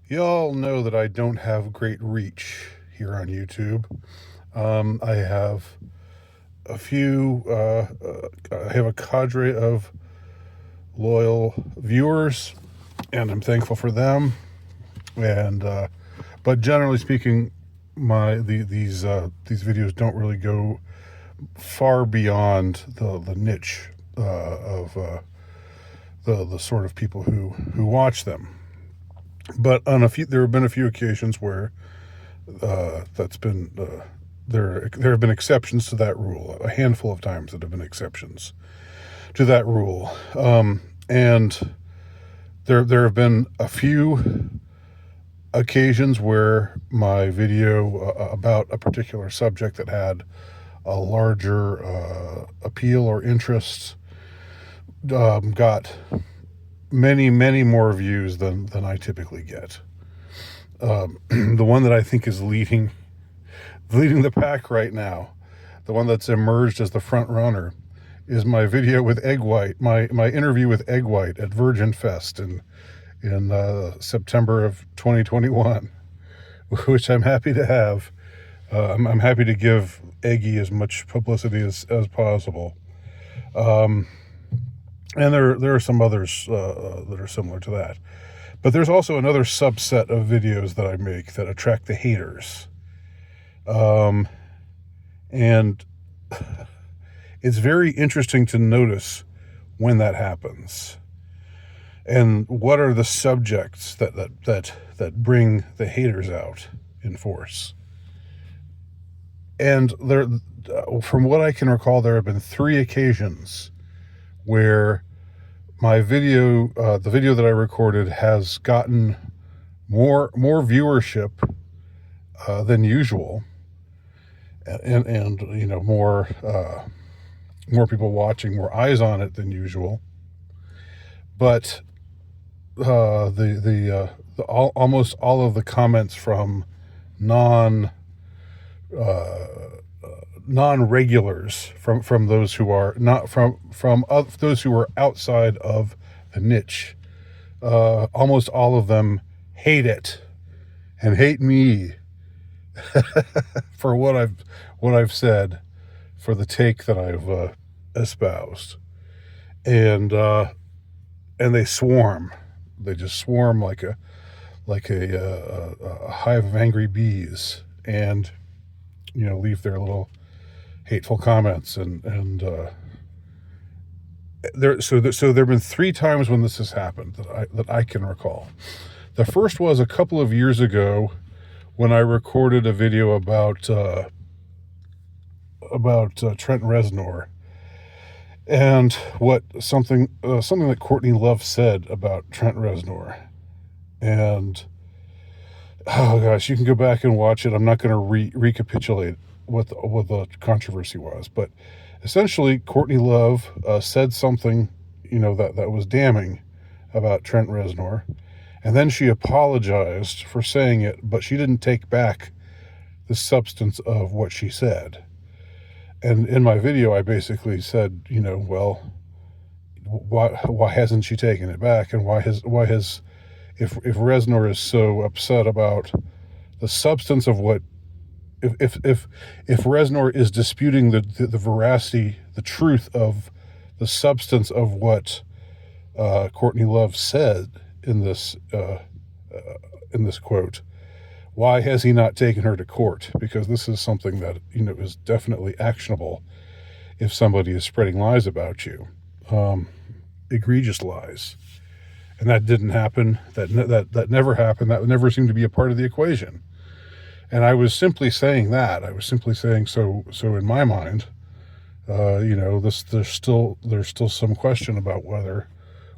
Y'all know that I don't have great reach here on YouTube. I have a few, I have a cadre of loyal viewers, and I'm thankful for them. And but generally speaking, these videos don't really go far beyond the niche of the sort of people who watch them. But there have been a few occasions where that's been there have been exceptions to that rule. A handful of times that have been exceptions to that rule, and there have been a few occasions where my video about a particular subject that had a larger appeal or interest got many more views than I typically get. The one that I think is leading the pack right now, the one that's emerged as the front runner, is my video with Egg White, my interview with Egg White at Virgin Fest in September of 2021, which I'm happy to have. I'm happy to give Eggy as much publicity as possible. And there are some others that are similar to that. But there's also another subset of videos that I make that attract the haters. And it's very interesting to notice when that happens. And what are the subjects that bring the haters out in force? And there, from what I can recall, there have been 3 occasions where my video, the video that I recorded, has gotten more viewership than usual, and you know, more people watching, more eyes on it than usual. But almost all of the comments from non-regulars, from those who are not from those who are outside of the niche, almost all of them hate it and hate me for what I've said, for the take that I've espoused, and they swarm. They just swarm like a hive of angry bees, and you know, leave their little hateful comments, and there have been 3 times when this has happened that I can recall. The first was a couple of years ago when I recorded a video about Trent Reznor, and something that Courtney Love said about Trent Reznor. And oh gosh, you can go back and watch it. I'm not going to recapitulate what the controversy was, but essentially Courtney Love said something, you know, that was damning about Trent Reznor, and then she apologized for saying it, but she didn't take back the substance of what she said. And in my video, I basically said, you know, well, why hasn't she taken it back, and why has if Reznor is so upset about the substance of what, if Reznor is disputing the veracity, the truth of the substance of what Courtney Love said in this quote, why has he not taken her to court? Because this is something that, you know, is definitely actionable if somebody is spreading lies about you, egregious lies. And that didn't happen. That never happened. That never seemed to be a part of the equation. And I was simply saying that. I was simply saying, so in my mind, you know, there's still some question about whether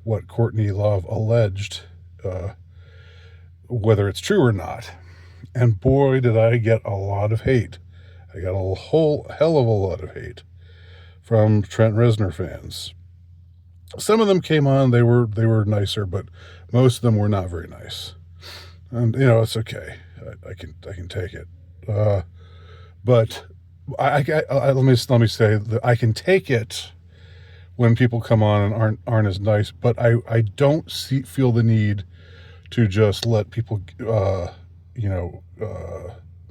what Courtney Love alleged, whether it's true or not. And boy, did I get a lot of hate. I got a whole hell of a lot of hate from Trent Reznor fans. Some of them came on, they were nicer, but most of them were not very nice. And you know, it's okay. I can take it. But let me say that I can take it when people come on and aren't as nice. But I don't feel the need to just let people,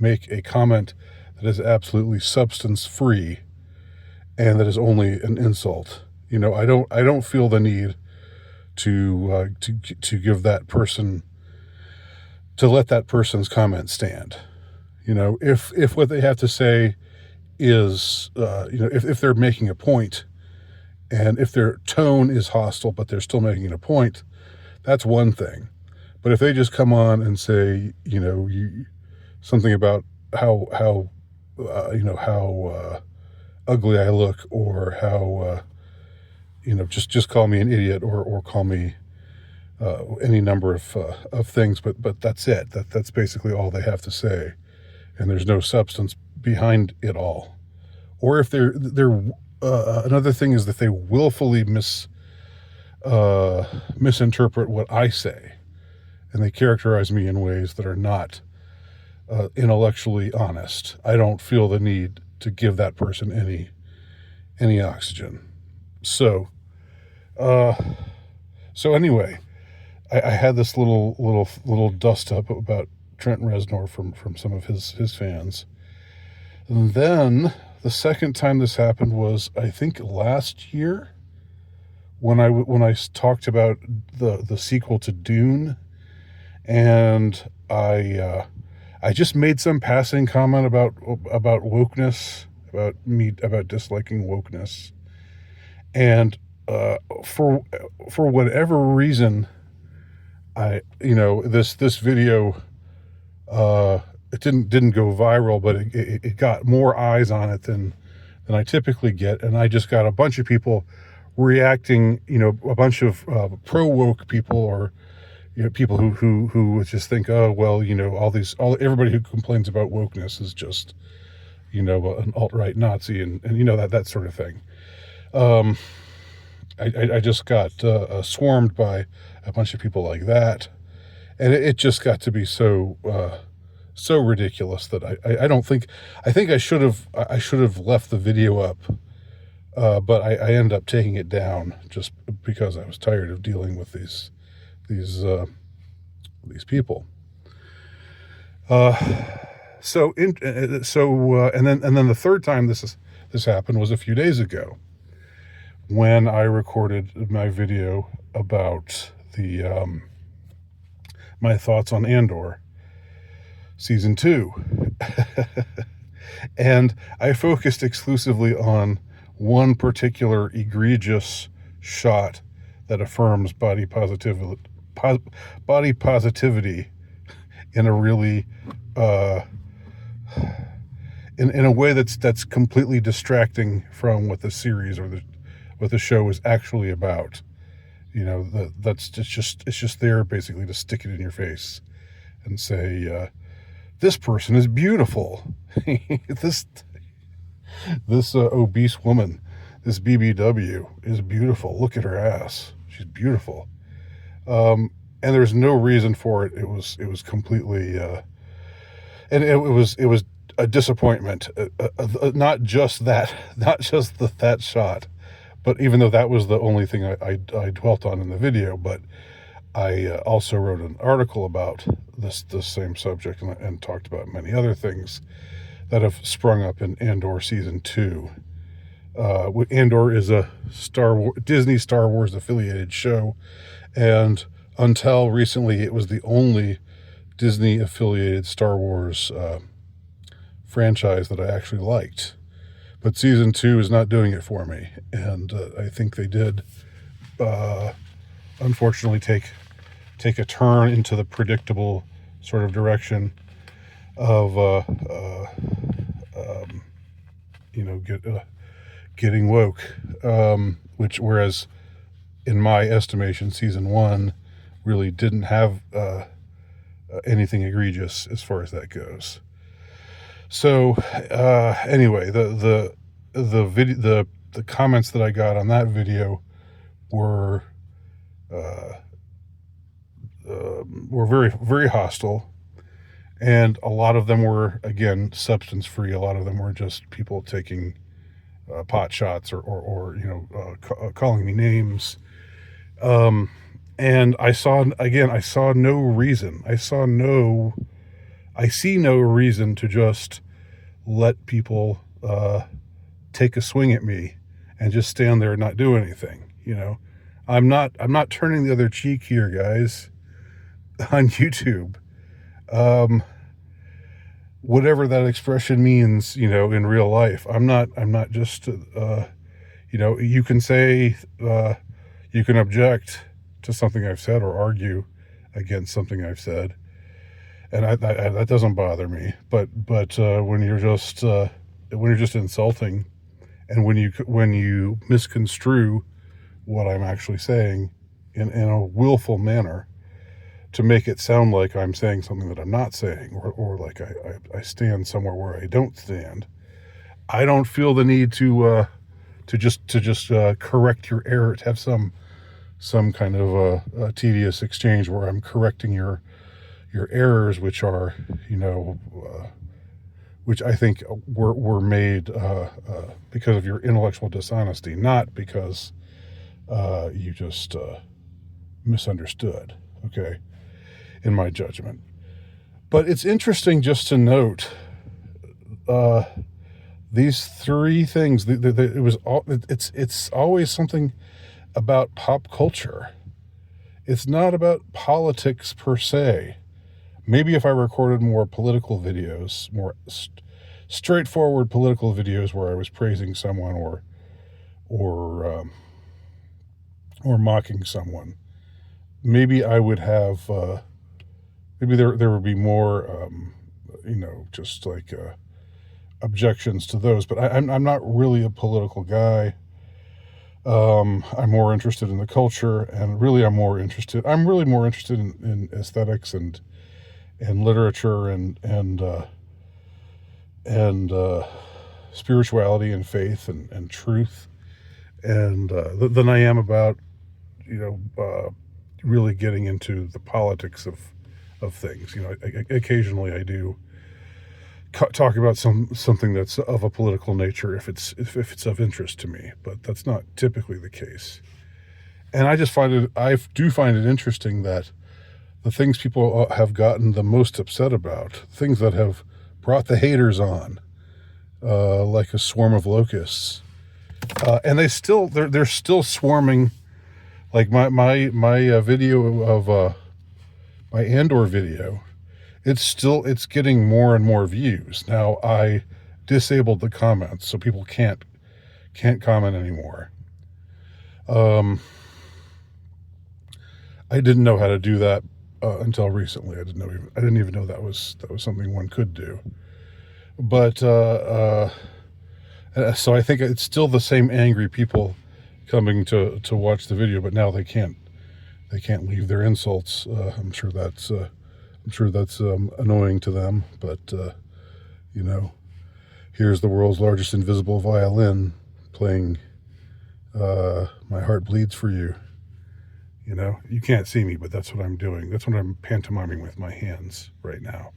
make a comment that is absolutely substance free and that is only an insult. I don't feel the need to give that person, to let that person's comment stand. If what they have to say is, if they're making a point, and if their tone is hostile, but they're still making a point, that's one thing. But if they just come on and say, something about how ugly I look, or how, just call me an idiot, or call me any number of things, but that's it. That's basically all they have to say, and there's no substance behind it all. Or if they're another thing is that they willfully misinterpret what I say, and they characterize me in ways that are not intellectually honest. I don't feel the need to give that person any oxygen. So anyway, I had this little dust up about Trent Reznor from some of his fans. And then the second time this happened was, I think, last year, when I talked about the sequel to Dune, and I just made some passing comment about wokeness, about disliking wokeness, and for whatever reason, this video, it didn't go viral, but it got more eyes on it than I typically get, and I just got a bunch of people reacting, a bunch of pro woke people, or people who would just think, oh well, everybody who complains about wokeness is just an alt-right Nazi, and that sort of thing. I just got swarmed by a bunch of people like that, and it just got to be so ridiculous that I think I should have left the video up, but I ended up taking it down just because I was tired of dealing with these people. And then the third time this happened was a few days ago, when I recorded my video about my thoughts on Andor season 2. And I focused exclusively on one particular egregious shot that affirms body positivity in a really in a way that's completely distracting from what the series or what the show is actually about. It's just there basically to stick it in your face and say, this person is beautiful. this obese woman, this BBW is beautiful. Look at her ass. She's beautiful. And there's no reason for it. It was completely, and it was a disappointment. Not just that shot, but even though that was the only thing I dwelt on in the video, but I also wrote an article about this same subject, and talked about many other things that have sprung up in Andor season 2. Andor is a Disney Star Wars affiliated show, and until recently, it was the only Disney affiliated Star Wars franchise that I actually liked. But season 2 is not doing it for me, and I think they did, unfortunately, take a turn into the predictable sort of direction of getting woke, whereas in my estimation, season 1 really didn't have anything egregious as far as that goes. So anyway, the video, the comments that I got on that video were very, very hostile, and a lot of them were, again, substance free. A lot of them were just people taking pot shots or calling me names. And I saw no reason. I see no reason to just let people take a swing at me and just stand there and not do anything. I'm not turning the other cheek here, guys, on YouTube. Whatever that expression means, in real life. I'm not just, you can say, you can object to something I've said or argue against something I've said. And that doesn't bother me. But when you're just insulting, and when you misconstrue what I'm actually saying in a willful manner, to make it sound like I'm saying something that I'm not saying, or like I stand somewhere where I don't stand, I don't feel the need to just correct your error, to have some kind of a tedious exchange where I'm correcting your errors, which are, which I think were made because of your intellectual dishonesty, not because you just misunderstood. Okay, in my judgment. But it's interesting just to note these three things. It's always something about pop culture. It's not about politics per se. Maybe if I recorded more political videos, more straightforward political videos where I was praising someone or mocking someone, maybe I would have. Maybe there would be more, just like objections to those. But I'm not really a political guy. I'm more interested in the culture, and really I'm really more interested in aesthetics and literature and spirituality and faith and truth, and than I am about really getting into the politics of things. Occasionally I do talk about something that's of a political nature if it's of interest to me, but that's not typically the case. And I do find it interesting that the things people have gotten the most upset about, things that have brought the haters on, like a swarm of locusts, and they're still swarming. Like my video of my Andor video, it's getting more and more views. Now I disabled the comments so people can't comment anymore. I didn't know how to do that until recently. I didn't even know that was something one could do. But so I think it's still the same angry people coming to watch the video, but now they can't leave their insults. I'm sure that's annoying to them, but here's the world's largest invisible violin playing My Heart Bleeds for You. You can't see me, but that's what I'm doing. That's what I'm pantomiming with my hands right now.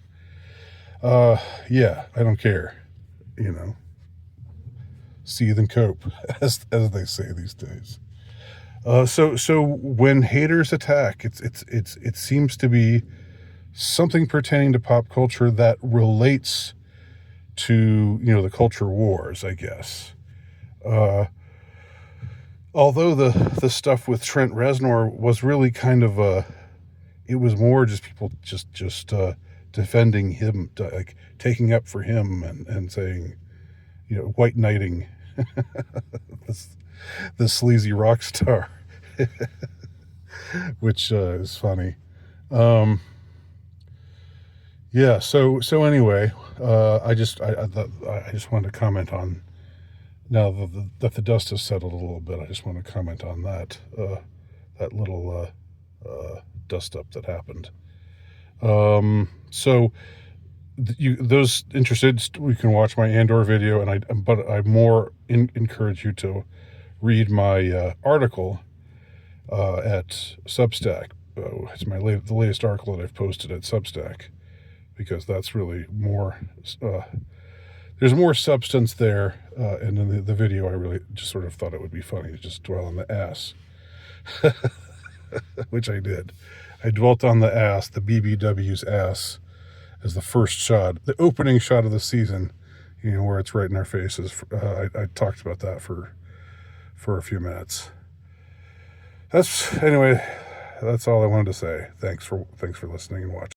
Yeah, I don't care. Seethe and cope, as they say these days. So when haters attack, it seems to be something pertaining to pop culture that relates to the culture wars, I guess. Although the stuff with Trent Reznor was really kind of it was more just people just defending him, like taking up for him and saying, white knighting the sleazy rock star, which is funny. Yeah. So anyway, I just wanted to comment on, now that the dust has settled a little bit. I just want to comment on that little dust up that happened. So those interested, we can watch my Andor video, but I more encourage you to read my article at Substack. It's the latest article that I've posted at Substack, because that's really more. There's more substance there, and in the video, I really just sort of thought it would be funny to just dwell on the ass. which I did. I dwelt on the ass, the BBW's ass, as the first shot, the opening shot of the season, where it's right in our faces. I talked about that for a few minutes. That's all I wanted to say. Thanks for listening and watching.